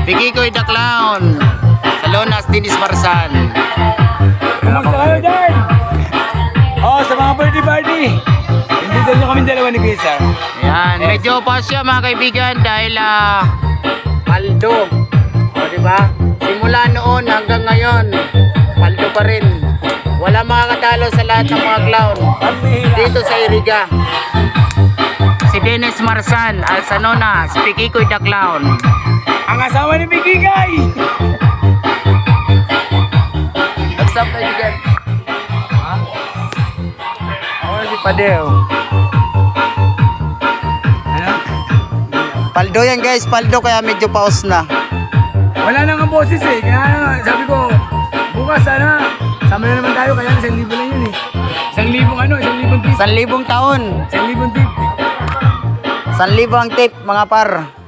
Pikikoy the Clown. Salonas, Dennis Marsan. Kumusta kayo dyan? Oh, sa mga party. Hindi nyo kami dalawa ni Chris, ah. Yan, medyo pause siya mga kaibigan dahil paldo. O, diba? Simula noon hanggang ngayon, paldo pa rin. Wala makakatalo sa lahat ng mga clown dito sa Iriga. Si Dennis Marsan, Alsanonas, Pikikoy the Clown. Ang asawa ni Bigigay! What's up kaibigan? Oh, si Padeo. Ano? Paldo yan guys, paldo kaya medyo pause na. Wala nang ang boses eh. Kaya sabi ko, bukas sana, sama na naman tayo. Kaya 1,000 lang yun eh. 1,000 tip. 1,000 taon. 1,000 tip. 1,000 ang tip mga par.